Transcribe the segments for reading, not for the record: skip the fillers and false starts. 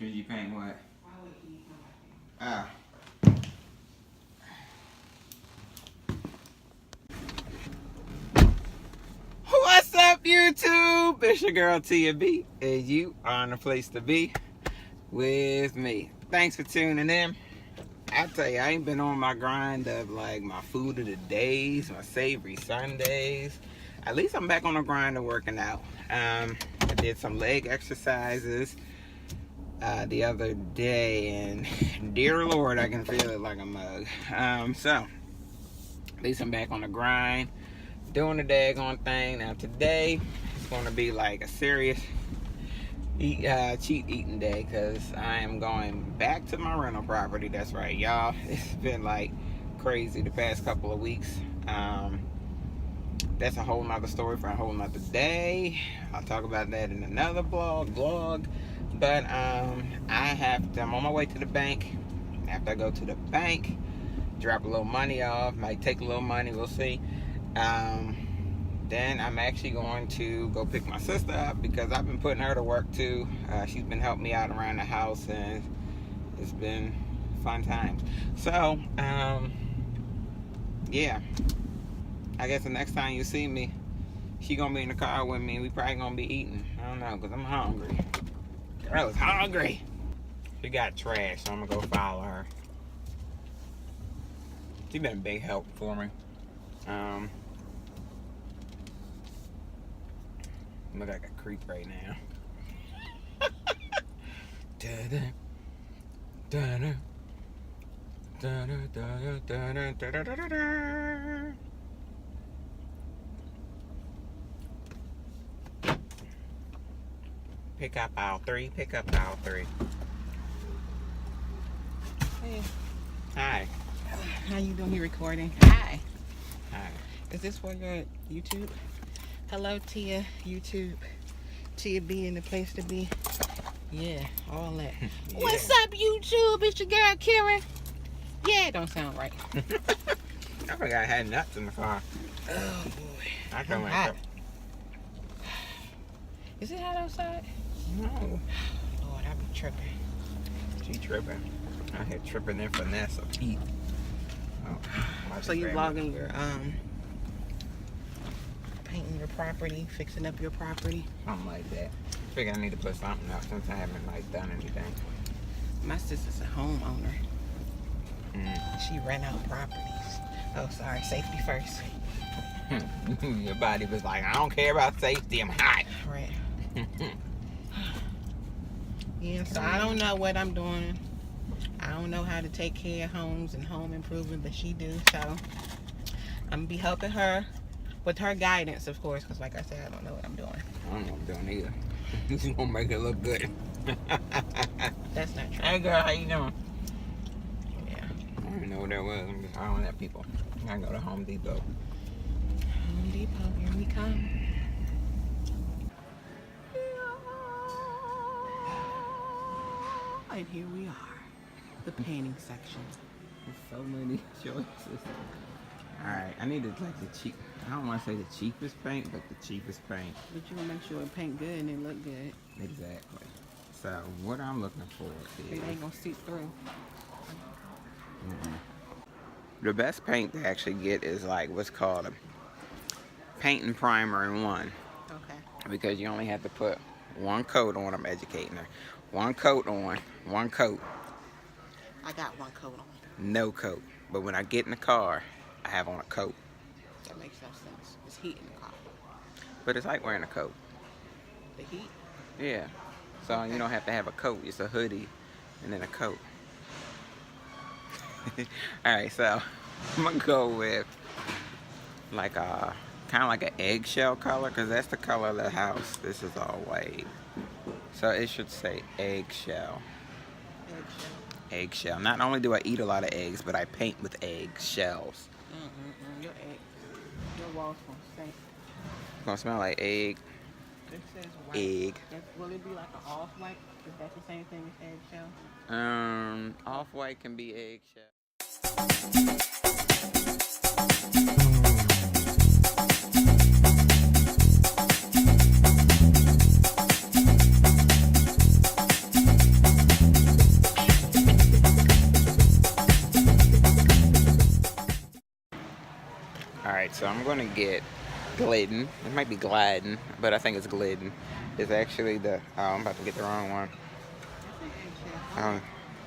Should you paint what? Ah. What's up, YouTube? It's your girl Tia B, and you are in the place to be with me. Thanks for tuning in. I tell you, I ain't been on my grind of like my food of the days, my savory Sundays. At least I'm back on the grind of working out. I did some leg exercises the other day, and dear Lord, I can feel it like a mug. So at least I'm back on the grind, doing the daggone thing. Now today it's going to be like a serious cheat eating day, because I am going back to my rental property. That's right, y'all. It's been like crazy the past couple of weeks. That's a whole nother story for a whole nother day. I'll talk about that in another vlog. But I'm on my way to the bank. After I go to the bank, drop a little money off, might take a little money, we'll see. Then I'm actually going to go pick my sister up, because I've been putting her to work too. She's been helping me out around the house, and it's been fun times. So, yeah. I guess the next time you see me, she gonna be in the car with me, and we probably gonna be eating. I don't know, because I'm hungry. Girl is hungry. She got trash, so I'm gonna go follow her. She's been a big help for me. Look like a creep right now. Da-da, da-da, da-da, da-da, da-da, da-da, da-da. Pick up aisle 3. Pick up aisle 3. Hey. Hi. How you doing? You recording? Hi. Hi. Is this for your YouTube? Hello, Tia, YouTube. Tia B in the place to be. Yeah, all that. Yeah. What's up, YouTube? It's your girl, Kiera. Yeah, it don't sound right. I forgot I had nuts in the car. Oh, boy. I come like hot. Is it hot outside? No. Lord, I be tripping. She tripping. I had tripping in finesse of Pete. Oh, so you vlogging your painting your property, fixing up your property? Something like that. I figure I need to put something up since I haven't like done anything. My sister's a homeowner. She rent out properties. Oh, sorry, safety first. Your body was like, I don't care about safety, I'm hot. Right. Yeah, so I don't know what I'm doing. I don't know how to take care of homes and home improvement, but she do. So I'm gonna be helping her with her guidance, of course, because like I said, I don't know what I'm doing. I don't know what I'm doing either. This is gonna make it look good. That's not true. Hey girl, how you doing? Yeah. I don't even know what that was. I'm just hollering at people. I gotta go to Home Depot. Home Depot, here we come. And here we are, the painting section. There's so many choices. Alright, I need to like the cheap, I don't want to say the cheapest paint, but the cheapest paint. But you want to make sure it paint good and it look good. Exactly. So what I'm looking for is... It ain't going to seep through. The best paint to actually get is like what's called a paint and primer in one. Okay. Because you only have to put one coat on. I'm educating her. One coat on, one coat. I got one coat on. No coat. But when I get in the car, I have on a coat. That makes no sense. It's heat in the car. But it's like wearing a coat. The heat? Yeah. So Okay. You don't have to have a coat. It's a hoodie and then a coat. Alright, so I'm going to go with like a kind of like an eggshell color, because that's the color of the house. This is all white. So it should say eggshell. Eggshell. Eggshell. Not only do I eat a lot of eggs, but I paint with eggshells. Your egg. Your walls gonna stink. It's gonna smell like egg. It says white. Egg. Will it be like an off-white? Is that the same thing as eggshell? Off-white can be eggshell. Alright, so I'm gonna get Glidden. It might be Gladden, but I think it's Glidden. It's actually the, oh, I'm about to get the wrong one.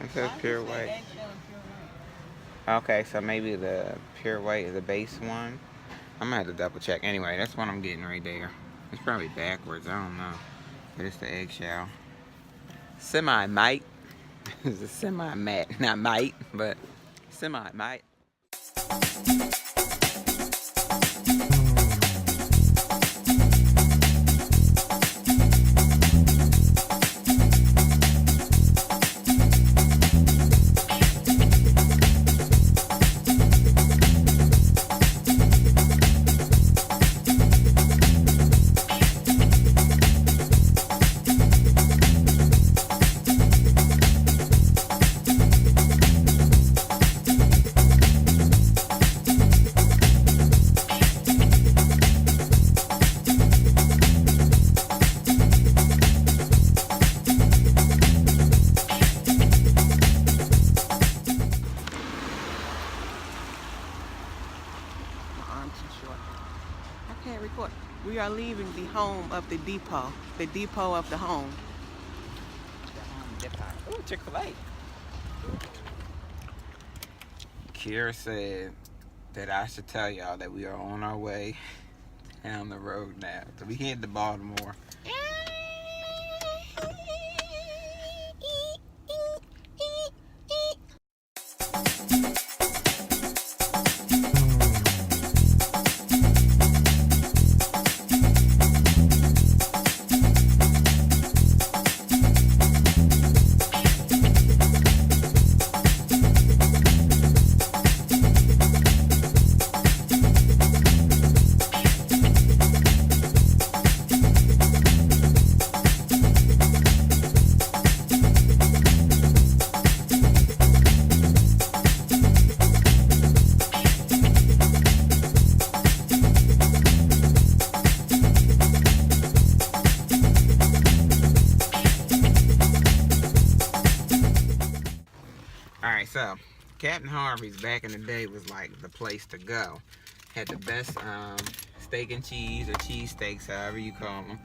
It says pure white. Okay, so maybe the pure white is the base one. I'm gonna have to double check. Anyway, that's what I'm getting right there. It's probably backwards, I don't know. But it's the eggshell. Semi-mite. It's a semi-mat. Not mite, but semi-mite. We are leaving the home of the depot of the home. Ooh, Chick-fil-A. Kiera said that I should tell y'all that we are on our way down the road now. So we head to Baltimore. Alright, so Captain Harvey's back in the day was like the place to go. Had the best steak and cheese or cheese steaks, however you call them.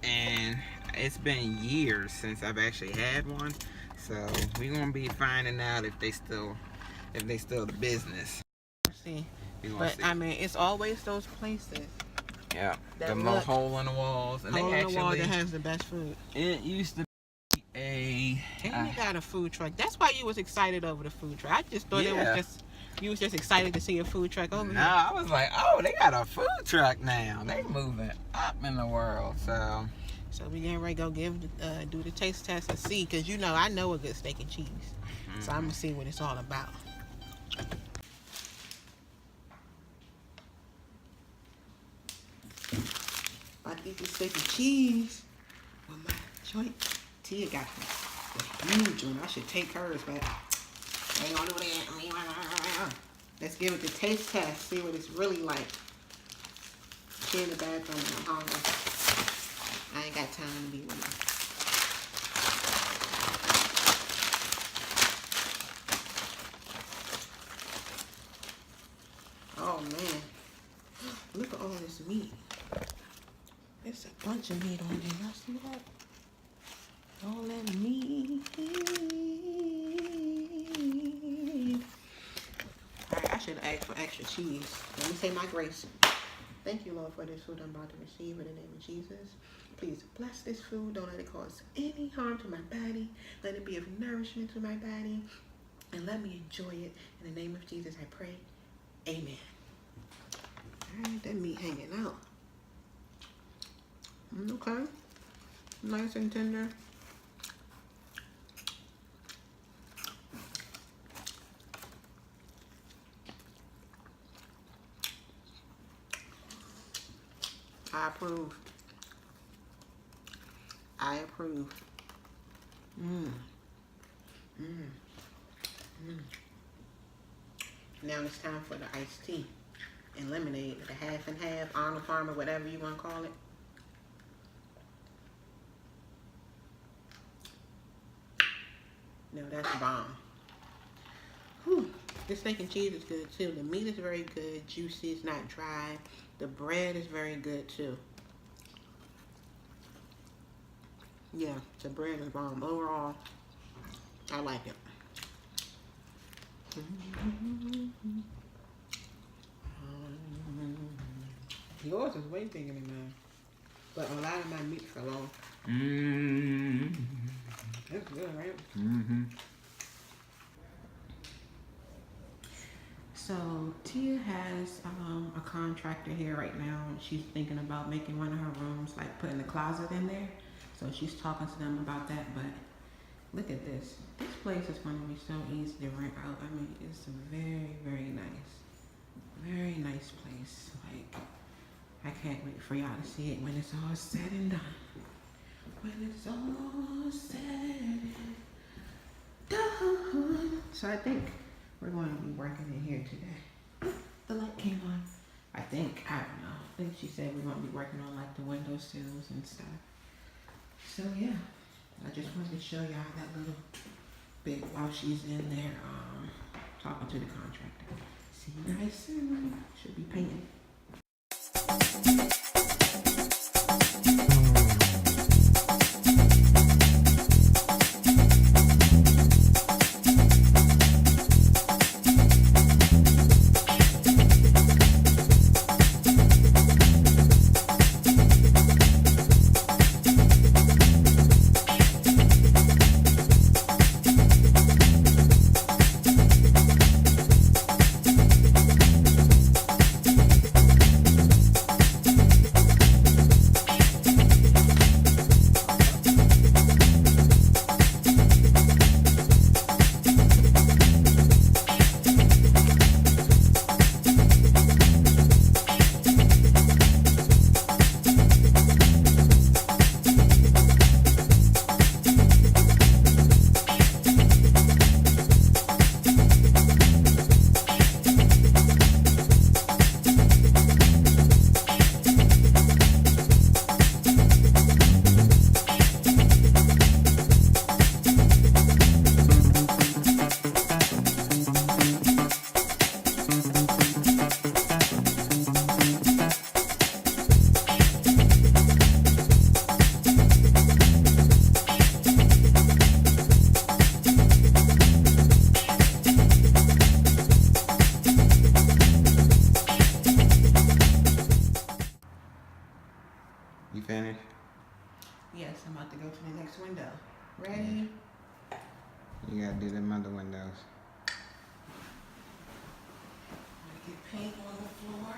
And it's been years since I've actually had one. So we're gonna be finding out if they still the business. See. But see. I mean, it's always those places. Yeah. The little hole in the walls. And hole they in the wall that has the best food. It used to and you got a food truck. That's why you was excited over the food truck. I just thought it was just you was just excited to see a food truck over here. I was like, oh, they got a food truck now. They moving up in the world. So we getting ready to go do the taste test and see, because you know I know a good steak and cheese. So I'm gonna see what it's all about. I get this steak and cheese with my joint. Tia got the huge one. I should take hers, but I ain't gonna do that. Let's give it the taste test. See what it's really like. She in the bathroom and I'm hungry. I ain't got time to be with her. Oh man, look at all this meat. There's a bunch of meat on there. Y'all see that? All that meat. Alright, I should ask for extra cheese. Let me say my grace. Thank you, Lord, for this food I'm about to receive in the name of Jesus. Please bless this food. Don't let it cause any harm to my body. Let it be of nourishment to my body. And let me enjoy it. In the name of Jesus, I pray. Amen. Alright, that meat hanging out. Okay. Nice and tender. I approve. I approve. Now it's time for the iced tea and lemonade, the half and half, Arnold Farmer, whatever you want to call it. Now that's bomb. Whew. This steak and cheese is good too. The meat is very good, juicy, it's not dry. The bread is very good too. Yeah, the bread is bomb. Overall, I like it. Yours is way bigger than mine. But a lot of my meat fell off. That's good, right? So Tia has a contractor here right now. She's thinking about making one of her rooms, like putting a closet in there. So she's talking to them about that. But look at this. This place is going to be so easy to rent out. I mean, it's a very, very nice place. Like, I can't wait for y'all to see it when it's all said and done. When it's all said and done. So I think we're going to be working in here today. The light came on. I don't know. I think she said we're going to be working on like the windowsills and stuff. So yeah, I just wanted to show y'all that little bit while she's in there talking to the contractor. See you guys soon. Should be painting. You finished? Yes, I'm about to go to the next window. Ready? You gotta do them other windows. Get paint on the floor.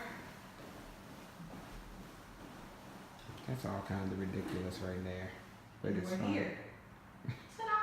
That's all kinds of ridiculous right there. But it's We're fun. here. Ta-da!